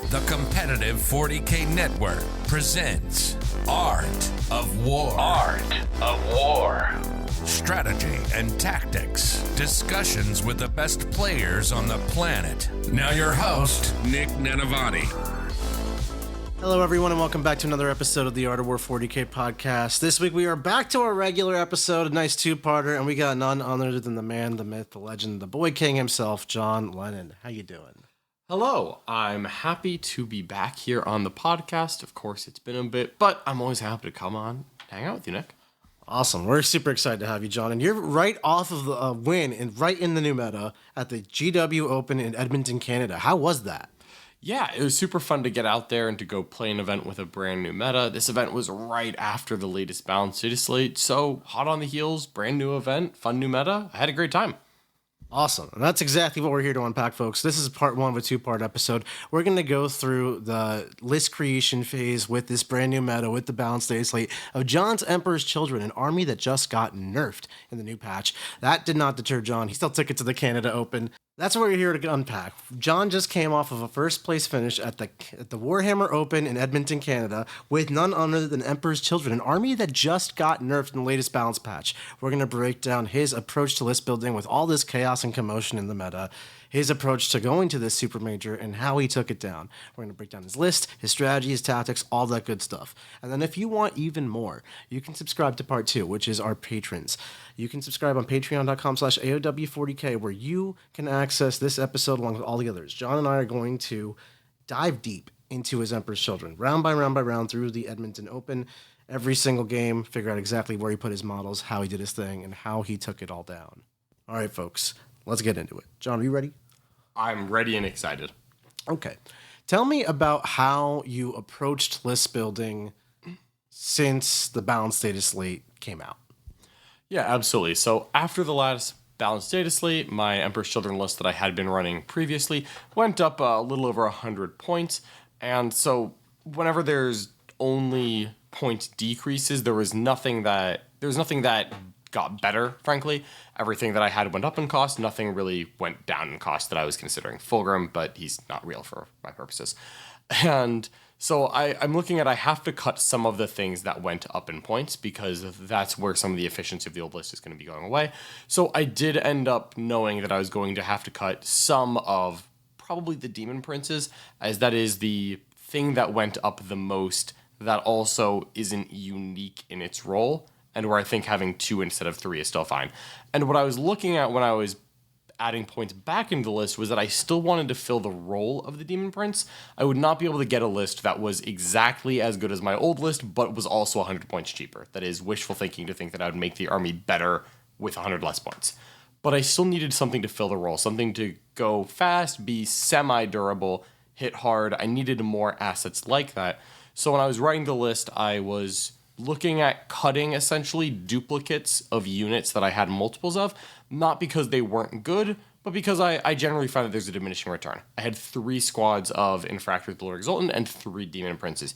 The competitive 40K network presents Art of War. Art of War. Strategy and tactics. Discussions with the best players on the planet. Now your host, Nick Nanavati. Hello, everyone, and welcome back to another episode of the Art of War 40K podcast. This week, we are back to our regular episode, a nice two-parter, and we got none other than the man, the myth, the legend, the boy king himself, John Lennon. How you doing? Hello, I'm happy to be back here on the podcast. Of course, it's been a bit, but I'm always happy to come on, hang out with you, Nick. Awesome. We're super excited to have you, John. And you're right off of the win and right in the new meta at the GW Open in Edmonton, Canada. How was that? Yeah, it was super fun to get out there and to go play an event with a brand new meta. This event was right after the latest Balanced Data Slate, so hot on the heels, brand new event, fun new meta. I had a great time. Awesome. And that's exactly what we're here to unpack, folks. This is part one of a two-part episode. We're going to go through the list creation phase with this brand new meta, with the Balanced Data Slate of John's Emperors Children, an army that just got nerfed in the new patch. That did not deter John. He still took it to the Canada Open. That's what we're here to unpack. John just came off of a first-place finish at the Warhammer Open in Edmonton, Canada, with none other than Emperor's Children, an army that just got nerfed in the latest balance patch. We're going to break down his approach to list building with all this chaos and commotion in the meta, his approach to going to this super major, and how he took it down. We're going to break down his list, his strategy, his tactics, all that good stuff. And then if you want even more, you can subscribe to part two, which is our patrons. You can subscribe on patreon.com/AOW40K, where you can access this episode along with all the others. John and I are going to dive deep into his Emperor's Children, round by round through the Edmonton Open, every single game, figure out exactly where he put his models, how he did his thing, and how he took it all down. All right, folks, let's get into it. John, are you ready? I'm ready and excited. Okay. Tell me about how you approached list building since the Balanced Data Slate came out. Yeah, absolutely. So after the last Balanced Data Slate, my Emperor's Children list that I had been running previously went up a little over 100 points. And so whenever there's only point decreases, there was nothing that got better, frankly. Everything that I had went up in cost. Nothing really went down in cost that I was considering. Fulgrim, but he's not real for my purposes. And so I'm looking at, I have to cut some of the things that went up in points because that's where some of the efficiency of the old list is going to be going away. So I did end up knowing that I was going to have to cut some of probably the Demon Princes, as that is the thing that went up the most that also isn't unique in its role, and where I think having 2 instead of 3 is still fine. And what I was looking at when I was adding points back into the list was that I still wanted to fill the role of the Demon Prince. I would not be able to get a list that was exactly as good as my old list, but was also 100 points cheaper. That is wishful thinking to think that I would make the army better with 100 less points. But I still needed something to fill the role, something to go fast, be semi-durable, hit hard. I needed more assets like that. So when I was writing the list, I was looking at cutting essentially duplicates of units that I had multiples of, not because they weren't good, but because I generally find that there's a diminishing return. I had 3 squads of Infractor with the Lord Exultant and 3 Demon Princes.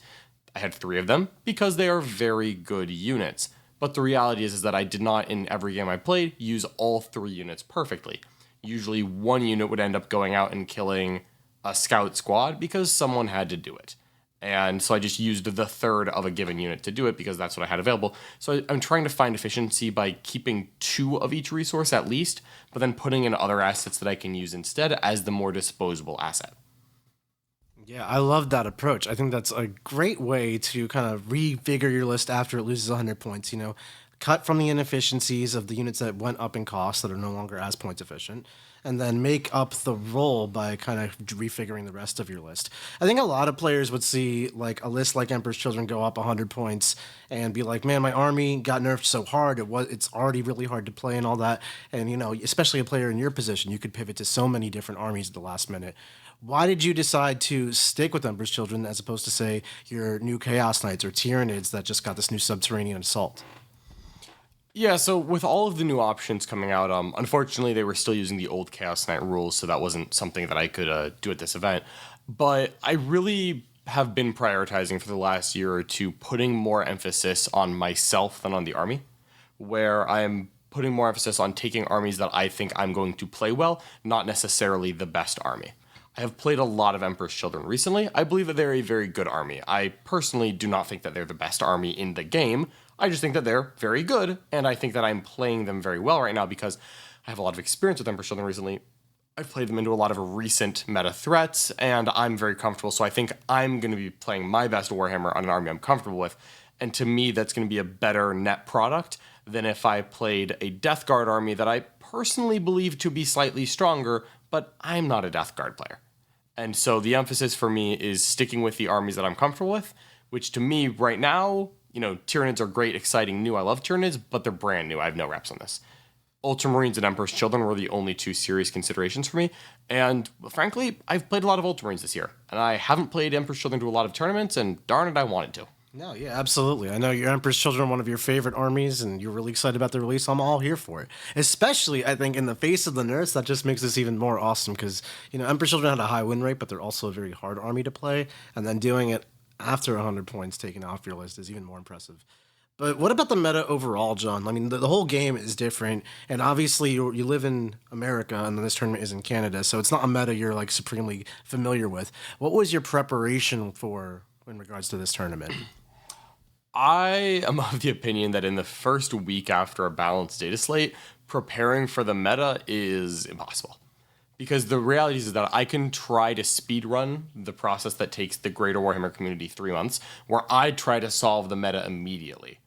I had 3 of them because they are very good units. But the reality is that I did not, in every game I played, use all 3 units perfectly. Usually 1 unit would end up going out and killing a scout squad because someone had to do it. And so I just used the third of a given unit to do it because that's what I had available. So I'm trying to find efficiency by keeping 2 of each resource at least, but then putting in other assets that I can use instead as the more disposable asset. Yeah, I love that approach. I think that's a great way to kind of refigure your list after it loses 100 points, cut from the inefficiencies of the units that went up in cost that are no longer as point efficient, and then make up the role by kind of refiguring the rest of your list. I think a lot of players would see like a list like Emperor's Children go up 100 points and be like, man, my army got nerfed so hard, it's already really hard to play and all that. And, especially a player in your position, you could pivot to so many different armies at the last minute. Why did you decide to stick with Emperor's Children as opposed to, say, your new Chaos Knights or Tyranids that just got this new Subterranean Assault? Yeah, so with all of the new options coming out, unfortunately they were still using the old Chaos Knight rules, so that wasn't something that I could do at this event. But I really have been prioritizing for the last year or two putting more emphasis on myself than on the army, where I'm putting more emphasis on taking armies that I think I'm going to play well, not necessarily the best army. I have played a lot of Empress Children recently. I believe that they're a very good army. I personally do not think that they're the best army in the game. I just think that they're very good, and I think that I'm playing them very well right now because I have a lot of experience with Empress Children recently. I've played them into a lot of recent meta threats, and I'm very comfortable, so I think I'm going to be playing my best Warhammer on an army I'm comfortable with, and to me, that's going to be a better net product than if I played a Death Guard army that I personally believe to be slightly stronger, but I'm not a Death Guard player. And so the emphasis for me is sticking with the armies that I'm comfortable with, which to me right now, Tyranids are great, exciting, new. I love Tyranids, but they're brand new. I have no reps on this. Ultramarines and Emperor's Children were the only two serious considerations for me. And frankly, I've played a lot of Ultramarines this year. And I haven't played Emperor's Children to a lot of tournaments, and darn it, I wanted to. No, yeah, absolutely. I know your Empress Children are one of your favorite armies, and you're really excited about the release. I'm all here for it. Especially, I think, in the face of the nerfs, that just makes this even more awesome because, Empress Children had a high win rate, but they're also a very hard army to play. And then doing it after 100 points taken off your list is even more impressive. But what about the meta overall, John? I mean, the whole game is different, and obviously you live in America, and then this tournament is in Canada, so it's not a meta you're, like, supremely familiar with. What was your preparation for in regards to this tournament? I am of the opinion that in the first week after a balanced data slate, preparing for the meta is impossible. Because the reality is that I can try to speedrun the process that takes the greater Warhammer community 3 months, where I try to solve the meta immediately.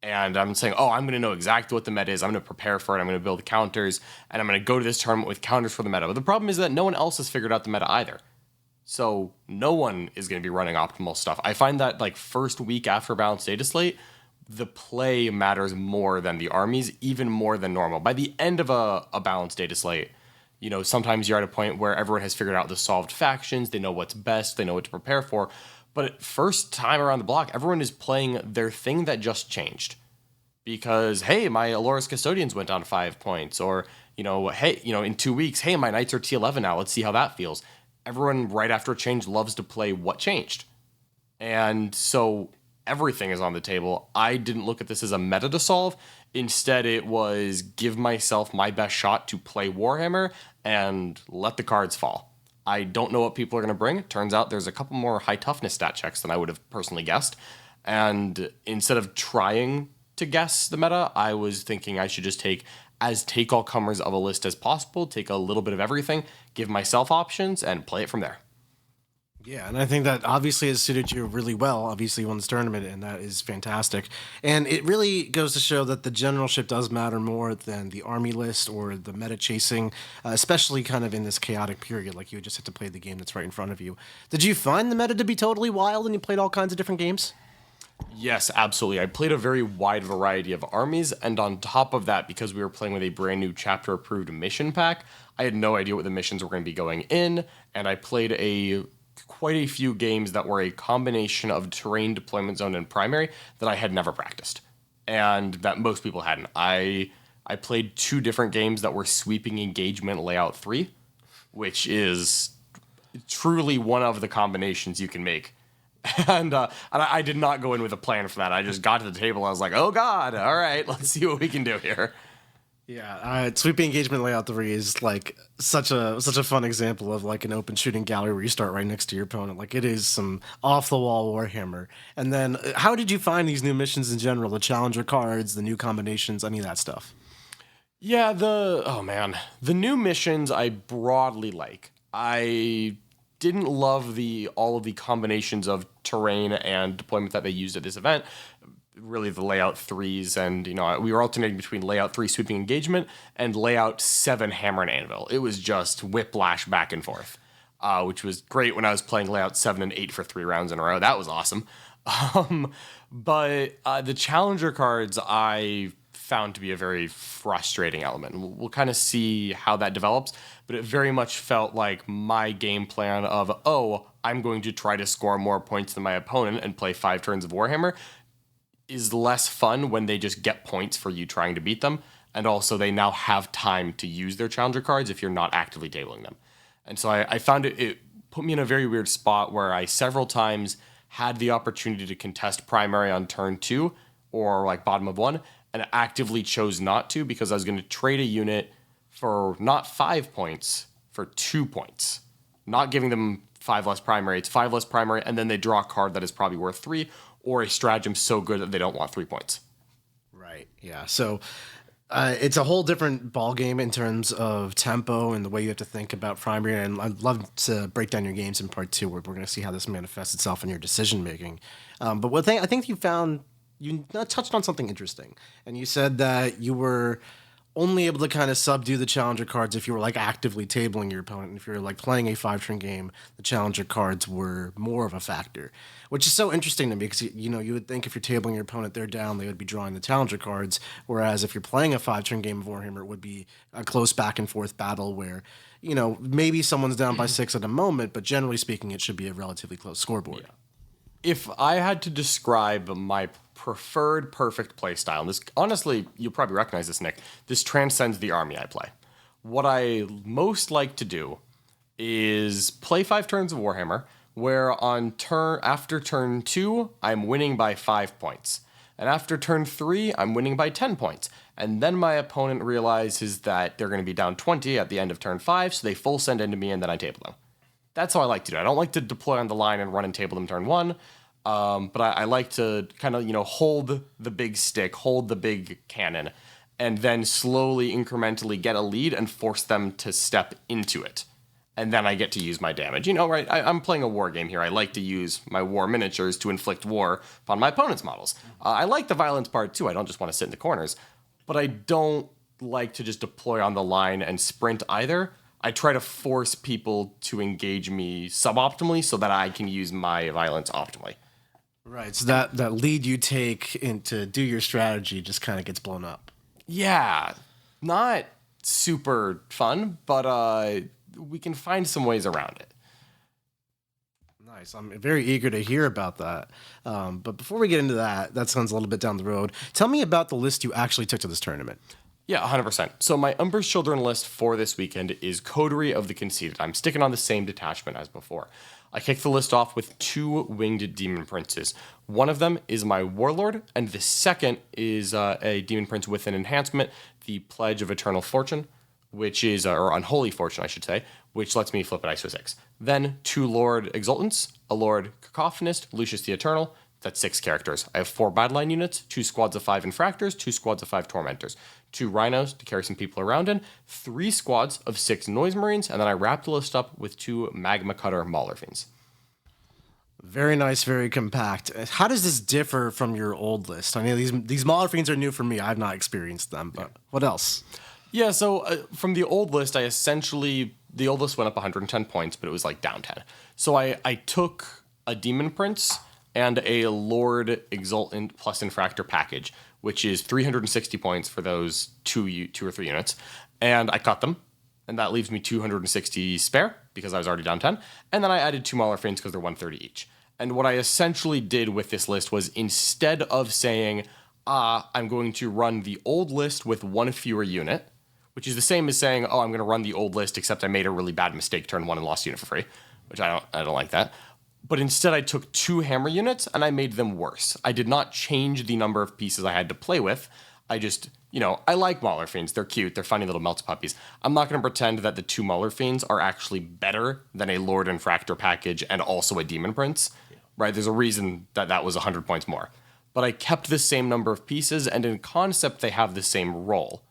And I'm saying, I'm going to know exactly what the meta is, I'm going to prepare for it, I'm going to build counters, and I'm going to go to this tournament with counters for the meta. But the problem is that no one else has figured out the meta either. So no one is going to be running optimal stuff. I find that first week after balanced data slate, the play matters more than the armies, even more than normal. By the end of a balanced data slate, sometimes you're at a point where everyone has figured out the solved factions, they know what's best, they know what to prepare for. But first time around the block, everyone is playing their thing that just changed. Because, hey, my Aloris Custodians went down 5 points. Or, hey, in 2 weeks, hey, my Knights are T11 now, let's see how that feels. Everyone right after a change loves to play what changed. And so everything is on the table. I didn't look at this as a meta to solve. Instead, it was give myself my best shot to play Warhammer and let the cards fall. I don't know what people are going to bring. It turns out there's a couple more high toughness stat checks than I would have personally guessed. And instead of trying to guess the meta, I was thinking I should just take all comers of a list as possible, take a little bit of everything, give myself options, and play it from there. Yeah, and I think that obviously has suited you really well. Obviously, you won this tournament, and that is fantastic. And it really goes to show that the generalship does matter more than the army list or the meta chasing, especially kind of in this chaotic period. Like, you just have to play the game that's right in front of you. Did you find the meta to be totally wild and you played all kinds of different games? Yes, absolutely. I played a very wide variety of armies, and on top of that, because we were playing with a brand new chapter-approved mission pack, I had no idea what the missions were going to be going in, and I played quite a few games that were a combination of terrain, deployment zone, and primary that I had never practiced, and that most people hadn't. I played 2 different games that were sweeping engagement layout 3, which is truly one of the combinations you can make. And I did not go in with a plan for that. I just got to the table. I was like, oh, God. All right, let's see what we can do here. Yeah, sweeping engagement layout 3 is such a fun example of an open shooting gallery where you start right next to your opponent. It is some off the wall Warhammer. And then how did you find these new missions in general? The challenger cards, the new combinations, any of that stuff? Yeah, the new missions I broadly like. I didn't love all of the combinations of terrain and deployment that they used at this event. Really the layout 3s, and we were alternating between layout 3 sweeping engagement and layout 7 hammer and anvil. It was just whiplash back and forth, which was great when I was playing layout 7 and 8 for 3 rounds in a row. That was awesome. But the challenger cards I found to be a very frustrating element. We'll kind of see how that develops, but it very much felt like my game plan of, I'm going to try to score more points than my opponent and play 5 turns of Warhammer is less fun when they just get points for you trying to beat them, and also they now have time to use their challenger cards if you're not actively tabling them. And so I found it put me in a very weird spot where I several times had the opportunity to contest primary on turn 2 or bottom of 1, and actively chose not to because I was going to trade a unit for not 5 points, for 2 points. not giving them 5 less primary. It's 5 less primary, and then they draw a card that is probably worth 3, or a stratagem so good that they don't want 3 points. Right. Yeah. So it's a whole different ball game in terms of tempo and the way you have to think about primary. And I'd love to break down your games in part 2, where we're going to see how this manifests itself in your decision making. But one thing I think you touched on something interesting, and you said that you were only able to kind of subdue the challenger cards if you were like actively tabling your opponent. And if you're like playing a 5-turn game, the challenger cards were more of a factor, which is so interesting to me because, you would think if you're tabling your opponent, they're down, they would be drawing the challenger cards. Whereas if you're playing a 5-turn game of Warhammer, it would be a close back and forth battle where, maybe someone's down by 6 at a moment, but generally speaking, it should be a relatively close scoreboard. Yeah. If I had to describe my preferred perfect playstyle, and this, honestly, you'll probably recognize this, Nick, this transcends the army I play. What I most like to do is play 5 turns of Warhammer, where after turn 2, I'm winning by 5 points. And after turn 3, I'm winning by 10 points. And then my opponent realizes that they're going to be down 20 at the end of turn 5, so they full send into me, and then I table them. That's how I like to do it. I don't like to deploy on the line and run and table them turn 1. But I like to kind of, hold the big stick, hold the big cannon, and then slowly, incrementally get a lead and force them to step into it. And then I get to use my damage. Right? I'm playing a war game here. I like to use my war miniatures to inflict war upon my opponent's models. I like the violence part too. I don't just want to sit in the corners. But I don't like to just deploy on the line and sprint either. I try to force people to engage me suboptimally so that I can use my violence optimally. Right, so that lead you take to do your strategy just kind of gets blown up. Yeah, not super fun, but we can find some ways around it. Nice. I'm very eager to hear about that. But before we get into that sounds a little bit down the road. Tell me about the list you actually took to this tournament. Yeah, 100%. So my Empress Children list for this weekend is Coterie of the Conceited. I'm sticking on the same detachment as before. I kicked the list off with 2 winged demon princes. One of them is my Warlord, and the second is a demon prince with an enhancement, the Pledge of Eternal Fortune, which is, or Unholy Fortune, I should say, which lets me flip an ISO 6. Then 2 Lord Exultants, a Lord Kakophonist, Lucius the Eternal. That's 6 characters. I have 4 battle line units, 2 squads of 5 Infractors, 2 squads of 5 Tormentors, 2 Rhinos to carry some people around in, 3 squads of 6 Noise Marines, and then I wrap the list up with 2 Magma Cutter Mauler Fiends. Very nice, very compact. How does this differ from your old list? I mean, these Mauler Fiends are new for me. I've not experienced them, but what else? Yeah, so from the old list, the old list went up 110 points, but it was like down 10. So I took a Demon Prince and a Lord Exultant plus Infractor package, which is 360 points for those 2 or 3 units, and I cut them, and that leaves me 260 spare, because I was already down 10, and then I added 2 Mauler Fiends because they're 130 each. And what I essentially did with this list was, instead of saying, I'm going to run the old list with 1 fewer unit, which is the same as saying, I'm going to run the old list, except I made a really bad mistake turn 1 and lost a unit for free, which I don't like that. But instead I took 2 hammer units and I made them worse. I did not change the number of pieces I had to play with. I just, I like Mauler Fiends. They're cute. They're funny little melts puppies. I'm not going to pretend that the 2 Mauler Fiends are actually better than a Lord Infractor package and also a Demon Prince. Yeah. Right? There's a reason that was 100 points more. But I kept the same number of pieces, and in concept they have the same role.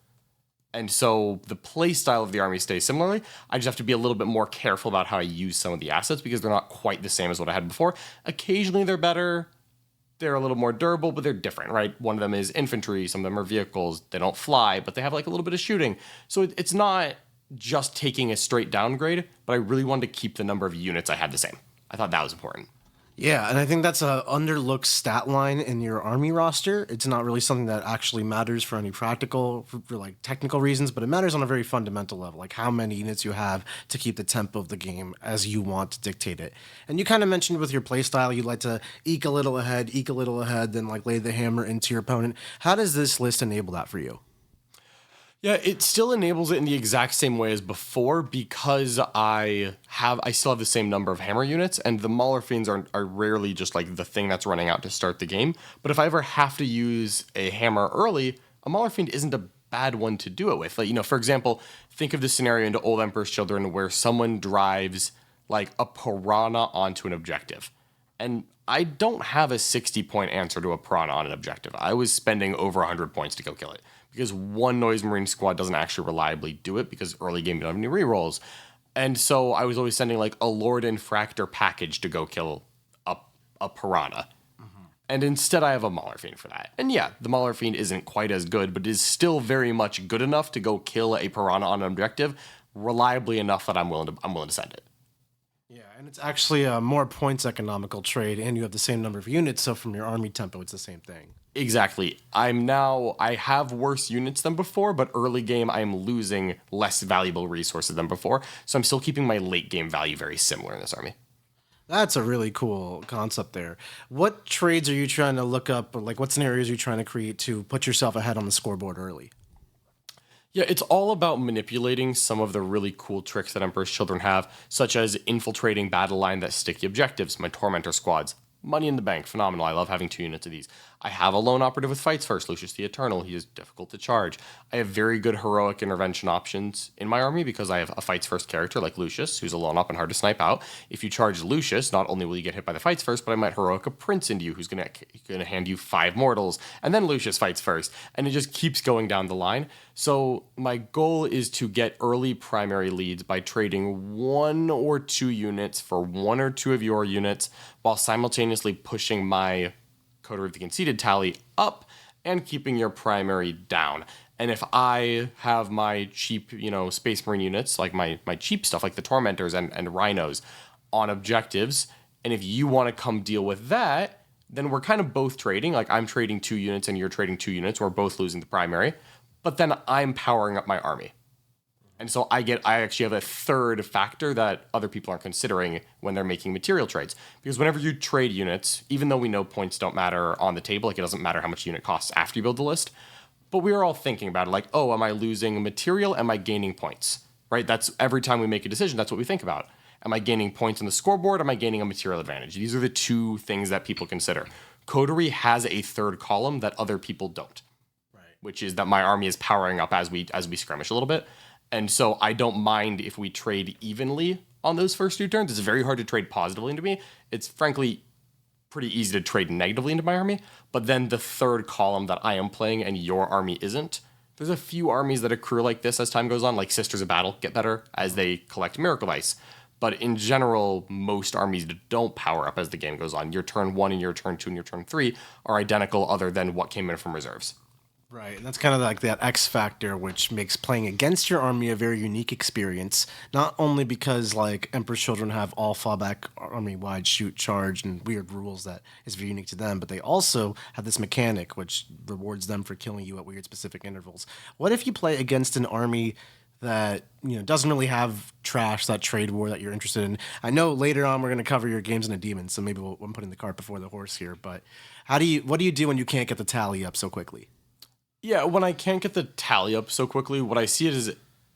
And so the play style of the army stays similarly. I just have to be a little bit more careful about how I use some of the assets because they're not quite the same as what I had before. Occasionally they're better. They're a little more durable, but they're different, right? One of them is infantry. Some of them are vehicles. They don't fly, but they have like a little bit of shooting. So it's not just taking a straight downgrade, but I really wanted to keep the number of units I had the same. I thought that was important. Yeah, and I think that's a underlooked stat line in your army roster. It's not really something that actually matters for any practical, for like technical reasons, but it matters on a very fundamental level, like how many units you have to keep the tempo of the game as you want to dictate it. And you kind of mentioned with your playstyle, you like to eke a little ahead, then like lay the hammer into your opponent. How does this list enable that for you? Yeah, it still enables it in the exact same way as before because I still have the same number of hammer units, and the Mauler Fiends are rarely just like the thing that's running out to start the game. But if I ever have to use a hammer early, a Mauler Fiend isn't a bad one to do it with. Like, for example, think of the scenario into Old Emperor's Children where someone drives like a piranha onto an objective. And I don't have a 60-point answer to a piranha on an objective. I was spending over 100 points to go kill it because one Noise Marine squad doesn't actually reliably do it because early game you don't have any rerolls. And so I was always sending like a Lord Infractor package to go kill a piranha. And instead I have a Mauler Fiend for that. And yeah, the Mauler Fiend isn't quite as good, but is still very much good enough to go kill a piranha on an objective reliably enough that I'm willing to send it. Yeah, and it's actually a more points economical trade, and you have the same number of units, so from your army tempo, it's the same thing. Exactly. I have worse units than before, but early game I am losing less valuable resources than before, so I'm still keeping my late game value very similar in this army. That's a really cool concept there. What trades are you trying to look up, or like what scenarios are you trying to create to put yourself ahead on the scoreboard early? Yeah, it's all about manipulating some of the really cool tricks that Emperor's Children have, such as infiltrating battle line that sticky objectives, my Tormentor squads. Money in the bank, phenomenal. I love having 2 units of these. I have a lone operative with fights first, Lucius the Eternal. He is difficult to charge. I have very good heroic intervention options in my army because I have a fights first character like Lucius, who's a lone op and hard to snipe out. If you charge Lucius, not only will you get hit by the fights first, but I might heroic a prince into you who's gonna hand you 5 mortals, and then Lucius fights first, and it just keeps going down the line. So my goal is to get early primary leads by trading 1 or 2 units for 1 or 2 of your units, while simultaneously pushing my Coterie of the Conceited tally up and keeping your primary down. And if I have my cheap, Space Marine units, like my cheap stuff, like the Tormentors and Rhinos on objectives, and if you want to come deal with that, then we're kind of both trading. Like I'm trading 2 units and you're trading 2 units. We're both losing the primary, but then I'm powering up my army. And so I actually have a third factor that other people aren't considering when they're making material trades. Because whenever you trade units, even though we know points don't matter on the table, like it doesn't matter how much unit costs after you build the list, but we are all thinking about it like, oh, am I losing material? Am I gaining points? Right? That's every time we make a decision, that's what we think about. Am I gaining points on the scoreboard? Am I gaining a material advantage? These are the 2 things that people consider. Coterie has a third column that other people don't. Right. Which is that my army is powering up as we skirmish a little bit. And so I don't mind if we trade evenly on those first 2 turns. It's very hard to trade positively into me. It's frankly pretty easy to trade negatively into my army. But then the third column that I am playing and your army isn't, there's a few armies that accrue like this as time goes on, like Sisters of Battle get better as they collect Miracle Dice. But in general, most armies don't power up as the game goes on. Your turn 1 and your turn 2 and your turn 3 are identical other than what came in from reserves. Right, and that's kind of like that X factor, which makes playing against your army a very unique experience. Not only because like Emperor's Children have all fallback army-wide shoot, charge, and weird rules that is very unique to them, but they also have this mechanic which rewards them for killing you at weird specific intervals. What if you play against an army that doesn't really have trash, that trade war that you're interested in? I know later on we're going to cover your games in a Demon, so maybe I'm putting the cart before the horse here. But what do you do when you can't get the tally up so quickly? Yeah, when I can't get the tally up so quickly, what I see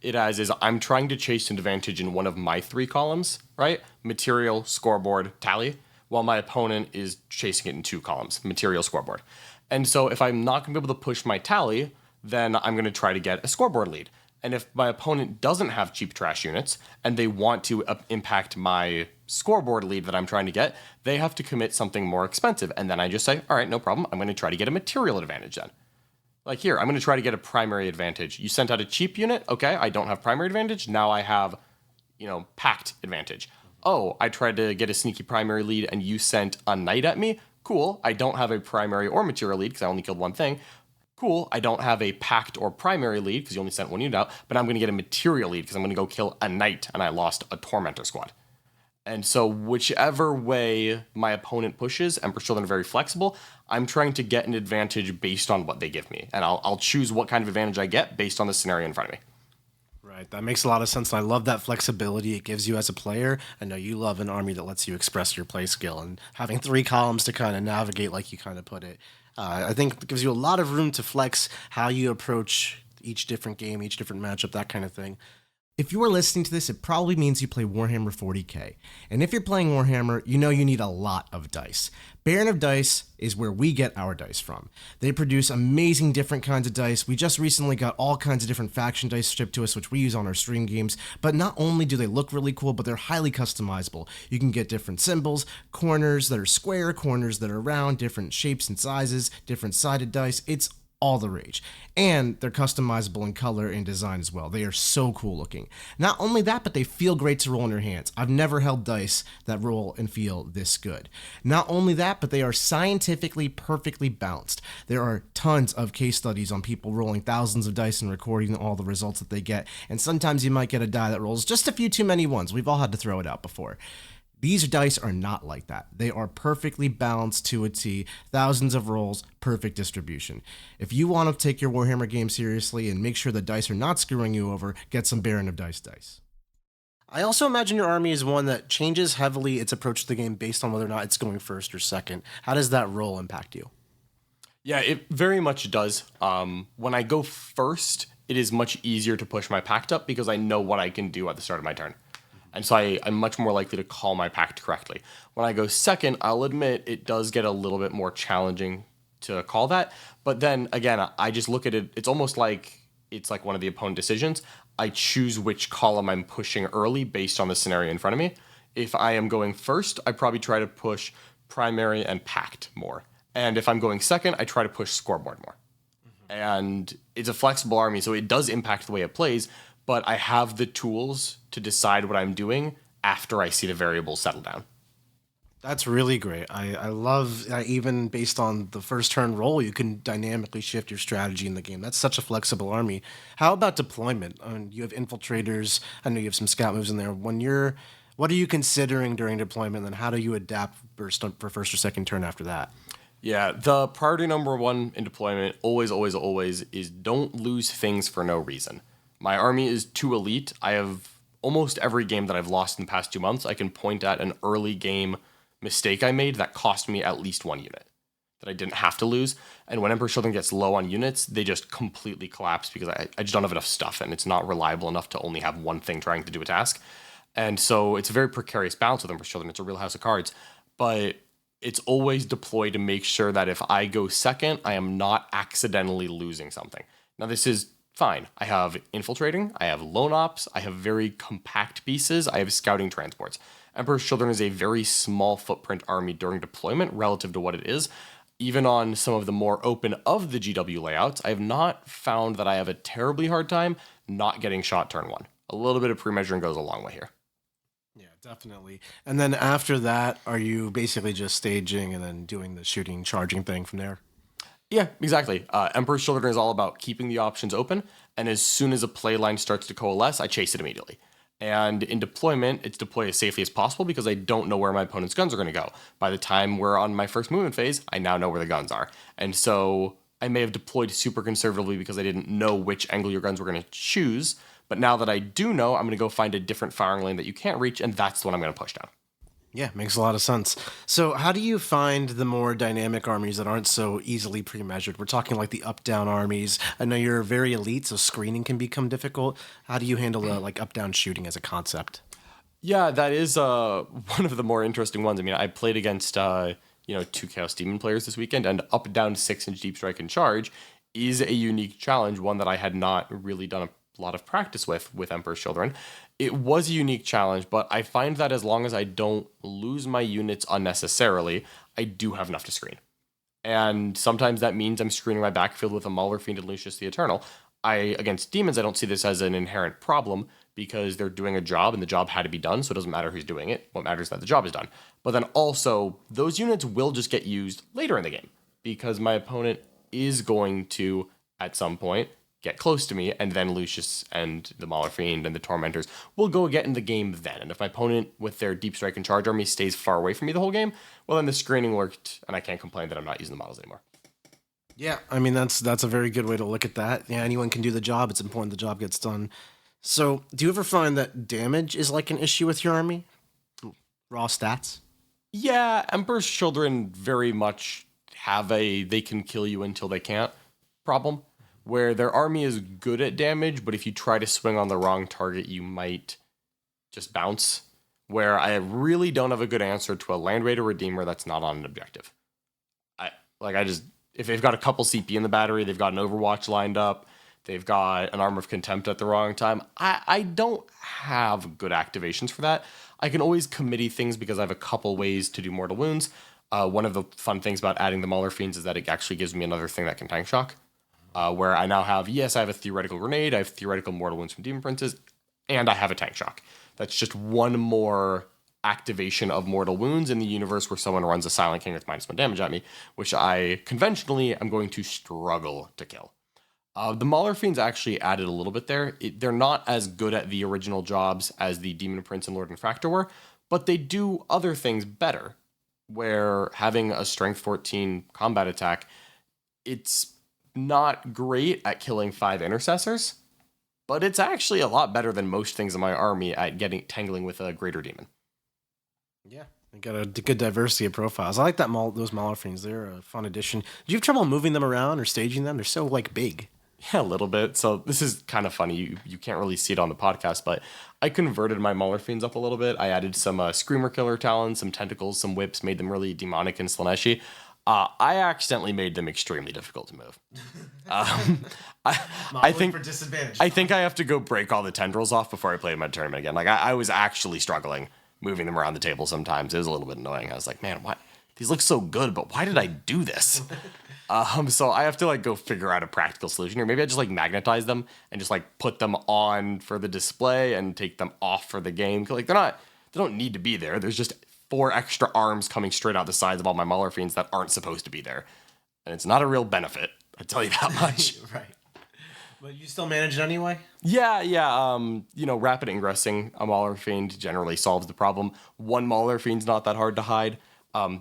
it as is I'm trying to chase an advantage in one of my 3 columns, right? Material, scoreboard, tally, while my opponent is chasing it in 2 columns, material, scoreboard. And so if I'm not going to be able to push my tally, then I'm going to try to get a scoreboard lead. And if my opponent doesn't have cheap trash units and they want to impact my scoreboard lead that I'm trying to get, they have to commit something more expensive. And then I just say, all right, no problem. I'm going to try to get a material advantage then. Like here, I'm going to try to get a primary advantage. You sent out a cheap unit. Okay, I don't have primary advantage. Now I have, packed advantage. Oh, I tried to get a sneaky primary lead and you sent a knight at me. Cool, I don't have a primary or material lead because I only killed 1 thing. Cool, I don't have a packed or primary lead because you only sent 1 unit out, but I'm going to get a material lead because I'm going to go kill a knight and I lost a Tormentor squad. And so whichever way my opponent pushes, Empress Children are very flexible. I'm trying to get an advantage based on what they give me. And I'll choose what kind of advantage I get based on the scenario in front of me. Right, that makes a lot of sense. And I love that flexibility it gives you as a player. I know you love an army that lets you express your play skill. And having 3 columns to kind of navigate, like you kind of put it, I think it gives you a lot of room to flex how you approach each different game, each different matchup, that kind of thing. If you are listening to this, it probably means you play Warhammer 40k. And if you're playing Warhammer, you know you need a lot of dice. Baron of Dice is where we get our dice from. They produce amazing different kinds of dice. We just recently got all kinds of different faction dice shipped to us, which we use on our stream games. But not only do they look really cool, but they're highly customizable. You can get different symbols, corners that are square, corners that are round, different shapes and sizes, different sided dice. It's all the rage. And they're customizable in color and design as well. They are so cool looking. Not only that, but they feel great to roll in your hands. I've never held dice that roll and feel this good. Not only that, but they are scientifically perfectly balanced. There are tons of case studies on people rolling thousands of dice and recording all the results that they get. And sometimes you might get a die that rolls just a few too many ones. We've all had to throw it out before. These dice are not like that. They are perfectly balanced to a T, thousands of rolls, perfect distribution. If you want to take your Warhammer game seriously and make sure the dice are not screwing you over, get some Baron of dice. I also imagine your army is one that changes heavily its approach to the game based on whether or not it's going first or second. How does that role impact you? Yeah, it very much does. When I go first, it is much easier to push my pact up because I know what I can do at the start of my turn. And so I'm much more likely to call my pact correctly. When I go second, I'll admit it does get a little bit more challenging to call that. But then again, I just look at it. It's almost like it's like one of the opponent decisions. I choose which column I'm pushing early based on the scenario in front of me. If I am going first, I probably try to push primary and pact more. And if I'm going second, I try to push scoreboard more. And it's a flexible army, so it does impact the way it plays. But I have the tools to decide what I'm doing after I see the variables settle down. That's really great. I love that even based on the first turn roll, you can dynamically shift your strategy in the game. That's such a flexible army. How about deployment? You have infiltrators. I know you have some scout moves in there. What are you considering during deployment, and how do you adapt for first or second turn after that? Yeah, the priority number one in deployment, always, is don't lose things for no reason. My army is too elite. I have almost every game that I've lost in the past 2 months. I can point at an early game mistake I made that cost me at least one unit that I didn't have to lose. And when Emperor Children gets low on units, they just completely collapse because I just don't have enough stuff and it's not reliable enough to only have one thing trying to do a task. And so it's a very precarious balance with Emperor Children. It's a real house of cards. But it's always deployed to make sure that if I go second, I am not accidentally losing something. Now, this is fine. I have infiltrating, I have lone ops, I have very compact pieces, I have scouting transports. Emperor's Children is a very small footprint army during deployment relative to what it is. Even on some of the more open of the GW layouts, I have not found that I have a terribly hard time not getting shot turn one. A little bit of pre-measuring goes a long way here. Yeah, definitely. And then after that, are you basically just staging and then doing the shooting, charging thing from there? Yeah, exactly. Emperor's Children is all about keeping the options open, and as soon as a play line starts to coalesce, I chase it immediately. And in deployment, it's deploy as safely as possible because I don't know where my opponent's guns are going to go. By the time we're on my first movement phase, I now know where the guns are. And so I may have deployed super conservatively because I didn't know which angle your guns were going to choose, but now that I do know, I'm going to go find a different firing lane that you can't reach, and that's the one I'm going to push down. Yeah, makes a lot of sense. So how do you find the more dynamic armies that aren't so easily pre-measured? We're talking like the up-down armies. I know you're very elite, so screening can become difficult. How do you handle the like up-down shooting as a concept? Yeah, that is one of the more interesting ones. I mean, I played against 2 Chaos Demon players this weekend, and up-down 6-inch deep strike and charge is a unique challenge, one that I had not really done a lot of practice with Emperor's Children. It was a unique challenge, but I find that as long as I don't lose my units unnecessarily, I do have enough to screen. And sometimes that means I'm screening my backfield with a Mauler Fiend and Lucius the Eternal. Against demons, I don't see this as an inherent problem because they're doing a job and the job had to be done, so it doesn't matter who's doing it. What matters is that the job is done. But then also, those units will just get used later in the game because my opponent is going to, at some point, get close to me, and then Lucius and the Mauler Fiend and the Tormentors will go get in the game then. And if my opponent with their Deep Strike and Charge army stays far away from me the whole game, well, then the screening worked, and I can't complain that I'm not using the models anymore. Yeah, I mean, that's a very good way to look at that. Yeah, anyone can do the job. It's important the job gets done. So, do you ever find that damage is like an issue with your army? Raw stats? Yeah, Emperor's Children very much have a they can kill you until they can't problem. where their army is good at damage, but if you try to swing on the wrong target, you might just bounce. Where I really don't have a good answer to a Land Raider Redeemer that's not on an objective. If they've got a couple CP in the battery, they've got an Overwatch lined up, they've got an Arm of Contempt at the wrong time, I don't have good activations for that. I can always committee things because I have a couple ways to do mortal wounds. One of the fun things about adding the Mauler Fiends is that it actually gives me another thing that can tank shock. Where I now have, I have a theoretical grenade, I have theoretical mortal wounds from Demon Princes, and I have a tank shock. That's just one more activation of mortal wounds in the universe where someone runs a Silent King with -1 damage at me, which I conventionally am going to struggle to kill. The Mauler Fiends actually added a little bit there. They're not as good at the original jobs as the Demon Prince and Lord Infractor were, but they do other things better, where having a Strength 14 combat attack, it's not great at killing 5 intercessors, but it's actually a lot better than most things in my army at tangling with a Greater Demon. Yeah, they got a good diversity of profiles. I like that those Mauler Fiends. They're a fun addition. Do you have trouble moving them around or staging them? They're so big. Yeah, a little bit. So this is kind of funny. You can't really see it on the podcast, but I converted my Mauler Fiends up a little bit. I added some Screamer Killer Talons, some Tentacles, some Whips, made them really demonic and Slaanesh-y. I accidentally made them extremely difficult to move. I think for disadvantage. I think I have to go break all the tendrils off before I play my tournament again. I was actually struggling moving them around the table sometimes. It was a little bit annoying. I was like, man, what? These look so good, but why did I do this? So I have to go figure out a practical solution, or maybe I just magnetize them and just put them on for the display and take them off for the game. They don't need to be there. There's just 4 extra arms coming straight out the sides of all my Mauler Fiends that aren't supposed to be there. And it's not a real benefit, I tell you that much. Right. But you still manage it anyway? Yeah. Rapid ingressing a Mauler Fiend generally solves the problem. 1 Mauler Fiend's not that hard to hide.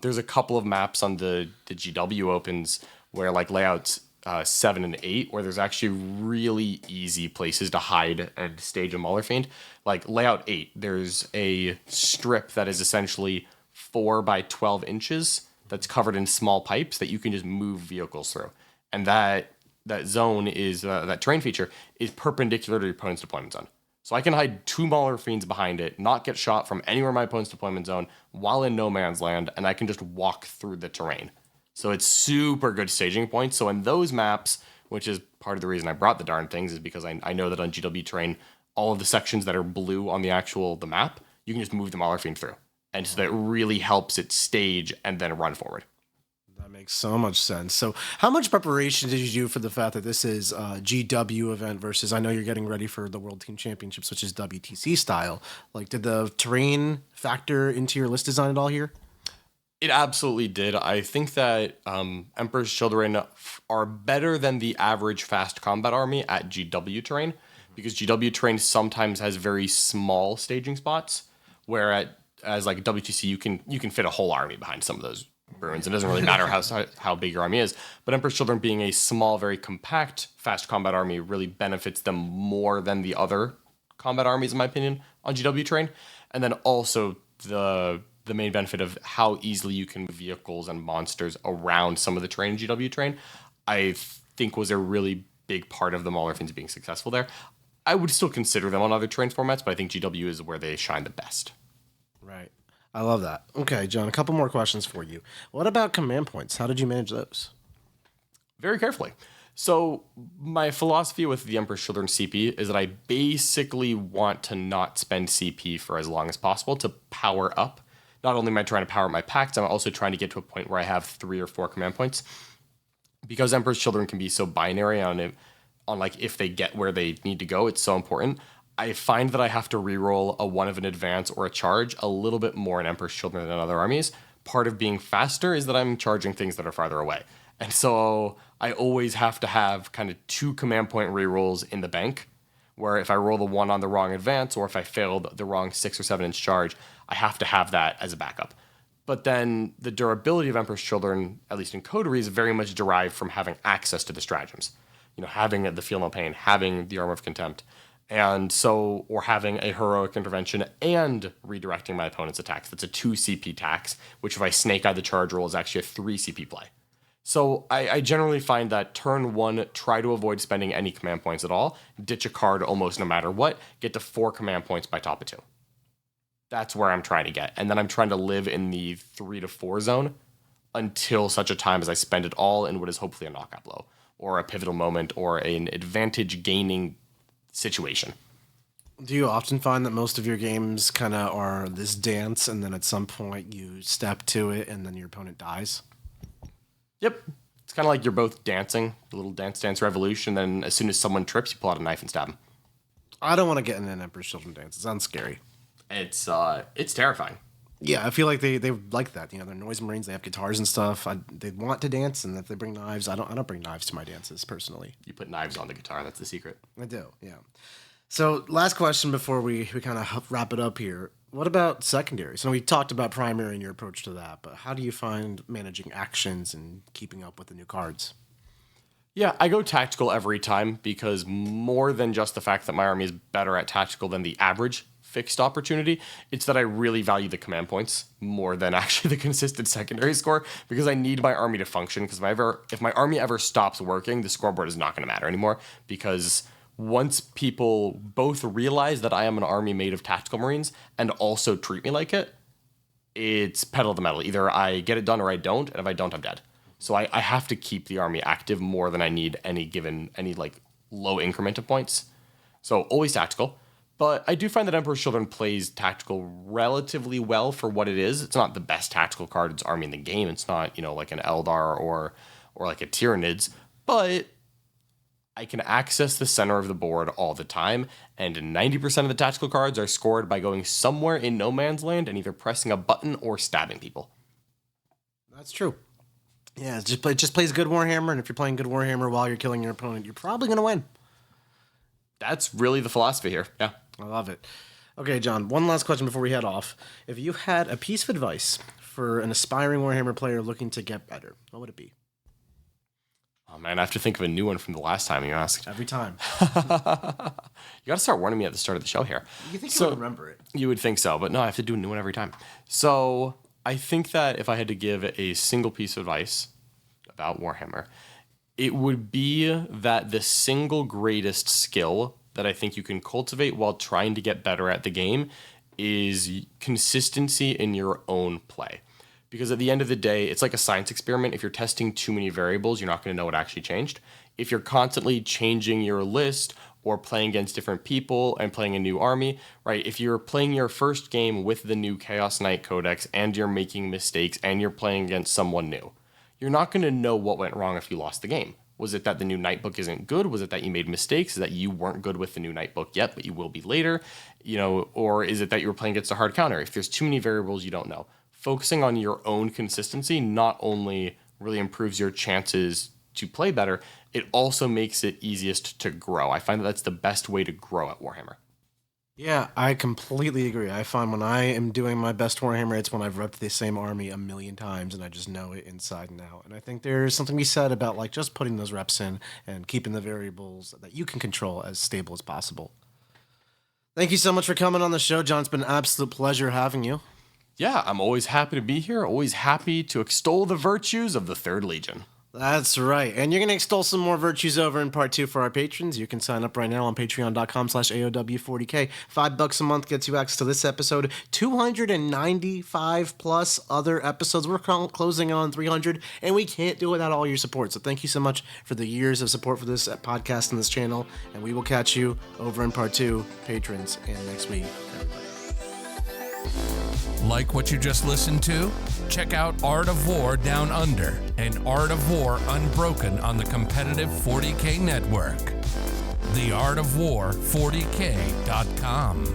There's a couple of maps on the GW Opens where layouts 7 and 8, where there's actually really easy places to hide and stage a Mauler Fiend. Layout 8, there's a strip that is essentially 4 by 12 inches that's covered in small pipes that you can just move vehicles through. And that zone is, that terrain feature is perpendicular to your opponent's deployment zone. So I can hide 2 Mauler Fiends behind it, not get shot from anywhere in my opponent's deployment zone while in no man's land, and I can just walk through the terrain. So it's super good staging points. So in those maps, which is part of the reason I brought the darn things, is because I know that on GW terrain, all of the sections that are blue on the map, you can just move the Mauler Fiend through. And so that really helps it stage and then run forward. That makes so much sense. So how much preparation did you do for the fact that this is a GW event versus, I know you're getting ready for the World Team Championships, which is WTC style. Did the terrain factor into your list design at all here? It absolutely did. I think that Emperor's Children are better than the average fast combat army at GW terrain, because GW terrain sometimes has very small staging spots, where as WTC you can fit a whole army behind some of those ruins. It doesn't really matter how big your army is. But Emperor's Children being a small, very compact fast combat army really benefits them more than the other combat armies, in my opinion, on GW terrain. And then also the main benefit of how easily you can move vehicles and monsters around some of the terrain in GW terrain, I think was a really big part of the Mauler Fiends being successful there. I would still consider them on other terrain formats, but I think GW is where they shine the best. Right. I love that. Okay, John, a couple more questions for you. What about command points? How did you manage those? Very carefully. So my philosophy with the Empress Children CP is that I basically want to not spend CP for as long as possible to power up. Not only am I trying to power up my packs, I'm also trying to get to a point where I have 3 or 4 command points. Because Emperor's Children can be so binary on if they get where they need to go, it's so important. I find that I have to reroll a 1 of an advance or a charge a little bit more in Emperor's Children than other armies. Part of being faster is that I'm charging things that are farther away. And so I always have to have kind of 2 command point rerolls in the bank, where if I roll the 1 on the wrong advance, or if I failed the wrong 6 or 7 inch charge, I have to have that as a backup. But then the durability of Emperor's Children, at least in Coterie, is very much derived from having access to the stratagems. Having the Feel No Pain, having the Arm of Contempt, and so, or having a Heroic Intervention and redirecting my opponent's attacks. That's a 2 CP tax, which if I snake eye the charge roll is actually a 3 CP play. So I generally find that turn 1, try to avoid spending any command points at all, ditch a card almost no matter what, get to 4 command points by top of 2. That's where I'm trying to get. And then I'm trying to live in the 3 to 4 zone until such a time as I spend it all in what is hopefully a knockout blow, or a pivotal moment, or an advantage gaining situation. Do you often find that most of your games kind of are this dance, and then at some point you step to it, and then your opponent dies? Yep. It's kind of like you're both dancing, a little dance revolution, then as soon as someone trips, you pull out a knife and stab them. I don't want to get in an Emperor's Children dance. It sounds scary. It's terrifying. Yeah, I feel like they like that. You know, they're noise marines. They have guitars and stuff. They want to dance, and if they bring knives, I don't bring knives to my dances personally. You put knives on the guitar. That's the secret. I do. Yeah. So last question before we kind of wrap it up here. What about secondary? So we talked about primary and your approach to that, but how do you find managing actions and keeping up with the new cards? Yeah, I go tactical every time because more than just the fact that my army is better at tactical than the average fixed opportunity, it's that I really value the command points more than actually the consistent secondary score, because I need my army to function, because if my army ever stops working, the scoreboard is not going to matter anymore, because once people both realize that I am an army made of tactical marines and also treat me like it, it's pedal to the metal. Either I get it done or I don't, and if I don't, I'm dead. So I have to keep the army active more than I need any like low increment of points. So always tactical. But I do find that Emperor's Children plays tactical relatively well for what it is. It's not the best tactical card's army in the game. It's not, like an Eldar or like a Tyranids, but I can access the center of the board all the time, and 90% of the tactical cards are scored by going somewhere in no man's land and either pressing a button or stabbing people. That's true. Yeah, it just plays good Warhammer, and if you're playing good Warhammer while you're killing your opponent, you're probably going to win. That's really the philosophy here. Yeah. I love it. Okay, John, one last question before we head off. If you had a piece of advice for an aspiring Warhammer player looking to get better, what would it be? Oh, man, I have to think of a new one from the last time you asked. Every time. You got to start warning me at the start of the show here. You think you would remember it? You would think so, but no, I have to do a new one every time. So I think that if I had to give a single piece of advice about Warhammer, it would be that the single greatest skill that I think you can cultivate while trying to get better at the game is consistency in your own play. Because at the end of the day, it's like a science experiment. If you're testing too many variables, you're not going to know what actually changed. If you're constantly changing your list or playing against different people and playing a new army, right? If you're playing your first game with the new Chaos Knight Codex and you're making mistakes and you're playing against someone new, you're not going to know what went wrong if you lost the game. Was it that the new Night Book isn't good? Was it that you made mistakes? Is it that you weren't good with the new Night Book yet, but you will be later? Or is it that you were playing against a hard counter? If there's too many variables, you don't know. Focusing on your own consistency not only really improves your chances to play better, it also makes it easiest to grow. I find that that's the best way to grow at Warhammer. Yeah, I completely agree. I find when I am doing my best Warhammer, it's when I've repped the same army a million times and I just know it inside and out. And I think there's something to be said about like just putting those reps in and keeping the variables that you can control as stable as possible. Thank you so much for coming on the show, John. It's been an absolute pleasure having you. Yeah, I'm always happy to be here, always happy to extol the virtues of the 3rd Legion. That's right. And you're going to extol some more virtues over in part 2 for our patrons. You can sign up right now on patreon.com/AOW40K. $5 a month gets you access to this episode, 295 plus other episodes. We're closing on 300, and we can't do it without all your support. So thank you so much for the years of support for this podcast and this channel. And we will catch you over in part 2, patrons, and next week, everybody. Like what you just listened to? Check out Art of War Down Under and Art of War Unbroken on the competitive 40K network. The Art of War 40K.com.